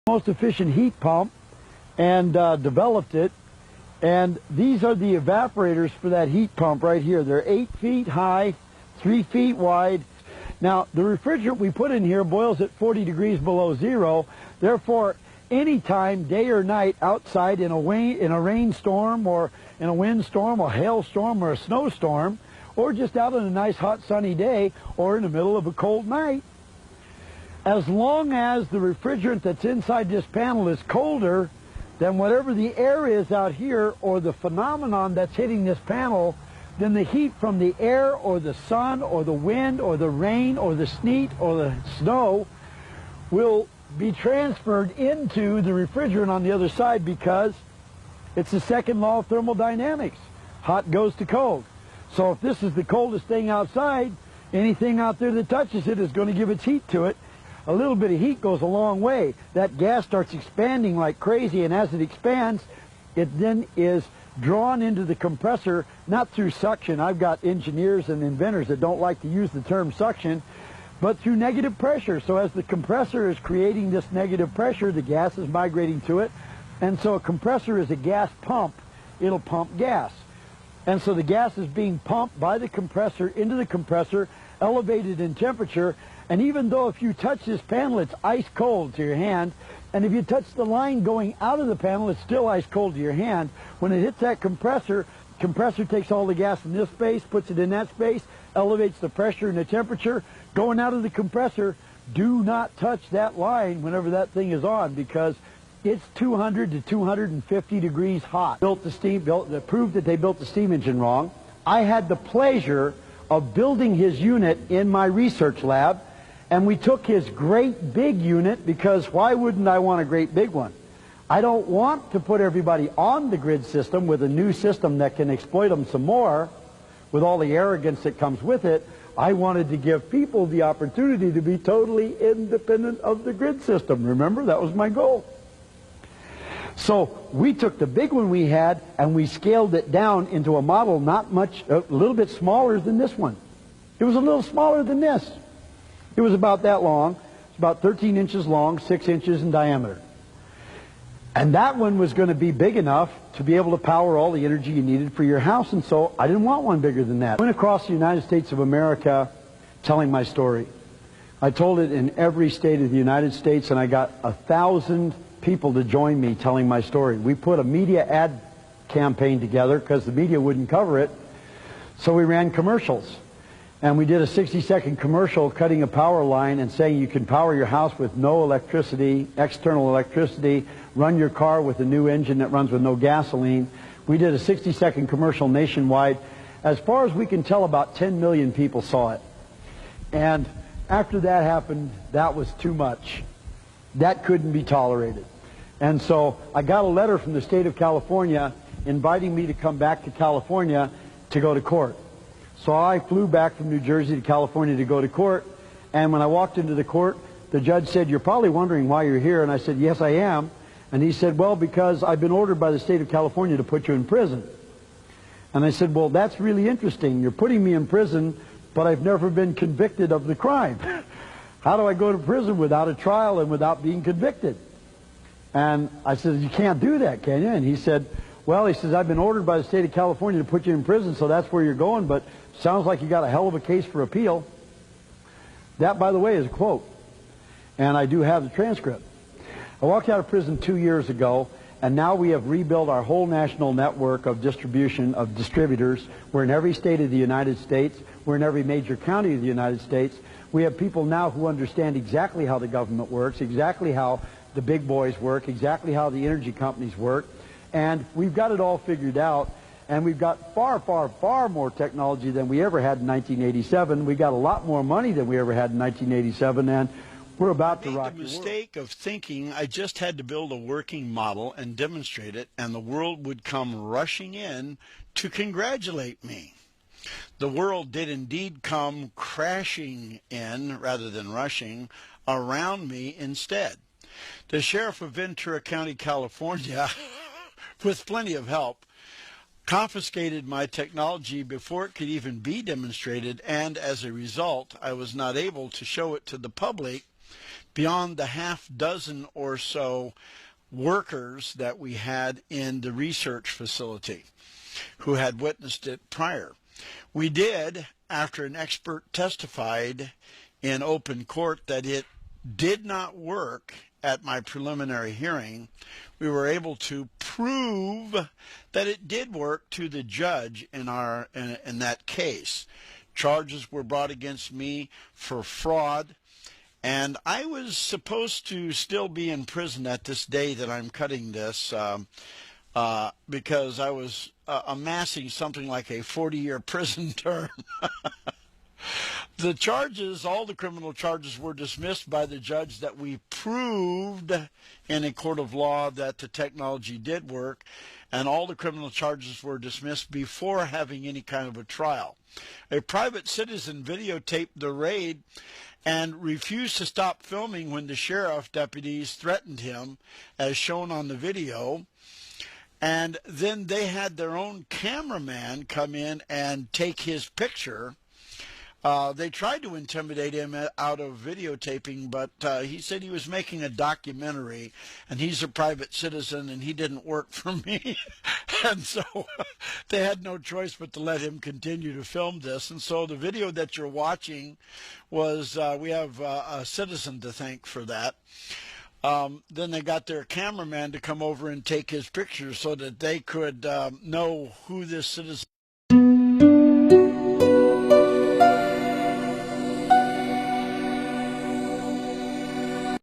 Most efficient heat pump and developed it. And these are the evaporators for that heat pump right here. They're 8 feet high, 3 feet wide. Now, the refrigerant we put in here boils at 40 degrees below zero. Therefore, anytime, day or night, outside in a rainstorm or in a windstorm or hailstorm or a snowstorm, or just out on a nice hot sunny day or in the middle of a cold night, as long as the refrigerant that's inside this panel is colder than whatever the air is out here or the phenomenon that's hitting this panel, then the heat from the air or the sun or the wind or the rain or the sleet or the snow will be transferred into the refrigerant on the other side, because it's the second law of thermodynamics. Hot goes to cold. So if this is the coldest thing outside, anything out there that touches it is going to give its heat to it. A little bit of heat goes a long way. That gas starts expanding like crazy, and as it expands, it then is drawn into the compressor, not through suction. I've got engineers and inventors that don't like to use the term suction, but through negative pressure. So as the compressor is creating this negative pressure, the gas is migrating to it. And so a compressor is a gas pump. It'll pump gas. And so the gas is being pumped by the compressor into the compressor, elevated in temperature. And even though if you touch this panel, it's ice cold to your hand, and if you touch the line going out of the panel, it's still ice cold to your hand. When it hits that compressor, compressor takes all the gas in this space, puts it in that space, elevates the pressure and the temperature. Going out of the compressor, do not touch that line whenever that thing is on, because it's 200 to 250 degrees hot. Proved that they built the steam engine wrong. I had the pleasure of building his unit in my research lab, and we took his great big unit, because why wouldn't I want a great big one? I don't want to put everybody on the grid system with a new system that can exploit them some more with all the arrogance that comes with it. I wanted to give people the opportunity to be totally independent of the grid system. Remember, that was my goal. So we took the big one we had and we scaled it down into a model not much, a little bit smaller than this one. It was a little smaller than this. It was about that long. It's about 13 inches long, 6 inches in diameter. And that one was going to be big enough to be able to power all the energy you needed for your house, and so I didn't want one bigger than that. I went across the United States of America telling my story. I told it in every state of the United States, and I got 1,000 people to join me telling my story. We put a media ad campaign together because the media wouldn't cover it, so we ran commercials. And we did a 60-second commercial cutting a power line and saying you can power your house with no electricity, external electricity, run your car with a new engine that runs with no gasoline. We did a 60-second commercial nationwide. As far as we can tell, about 10 million people saw it. And after that happened, that was too much. That couldn't be tolerated. And so I got a letter from the state of California inviting me to come back to California to go to court. So I flew back from New Jersey to California to go to court, and when I walked into the court, the judge said, "You're probably wondering why you're here," and I said, "Yes, I am." And he said, "Well, because I've been ordered by the state of California to put you in prison." And I said, "Well, that's really interesting. You're putting me in prison, but I've never been convicted of the crime. How do I go to prison without a trial and without being convicted?" And I said, "You can't do that, can you?" And he said, "Well," he says, "I've been ordered by the state of California to put you in prison, so that's where you're going, but sounds like you got a hell of a case for appeal." That, by the way, is a quote, and I do have the transcript. I walked out of prison 2 years ago, and now we have rebuilt our whole national network of distribution of distributors. We're in every state of the United States. We're in every major county of the United States. We have people now who understand exactly how the government works, exactly how the big boys work, exactly how the energy companies work, and we've got it all figured out. And we've got far, far, far more technology than we ever had in 1987. We got a lot more money than we ever had in 1987, and we're about to rock the world. I made the mistake of thinking I just had to build a working model and demonstrate it, and the world would come rushing in to congratulate me. The world did indeed come crashing in, rather than rushing, around me instead. The sheriff of Ventura County, California, with plenty of help, confiscated my technology before it could even be demonstrated, and as a result, I was not able to show it to the public beyond the half dozen or so workers that we had in the research facility who had witnessed it prior. We did, after an expert testified in open court that it did not work at my preliminary hearing, we were able to prove that it did work to the judge in that case. Charges were brought against me for fraud, and I was supposed to still be in prison at this day that I'm cutting this because I was amassing something like a 40-year prison term. The charges, all the criminal charges, were dismissed by the judge that we proved in a court of law that the technology did work, and all the criminal charges were dismissed before having any kind of a trial. A private citizen videotaped the raid and refused to stop filming when the sheriff deputies threatened him, as shown on the video. And then they had their own cameraman come in and take his picture. They tried to intimidate him out of videotaping, but he said he was making a documentary, and he's a private citizen, and he didn't work for me. And so they had no choice but to let him continue to film this. And so the video that you're watching was, we have a citizen to thank for that. Then they got their cameraman to come over and take his picture so that they could know who this citizen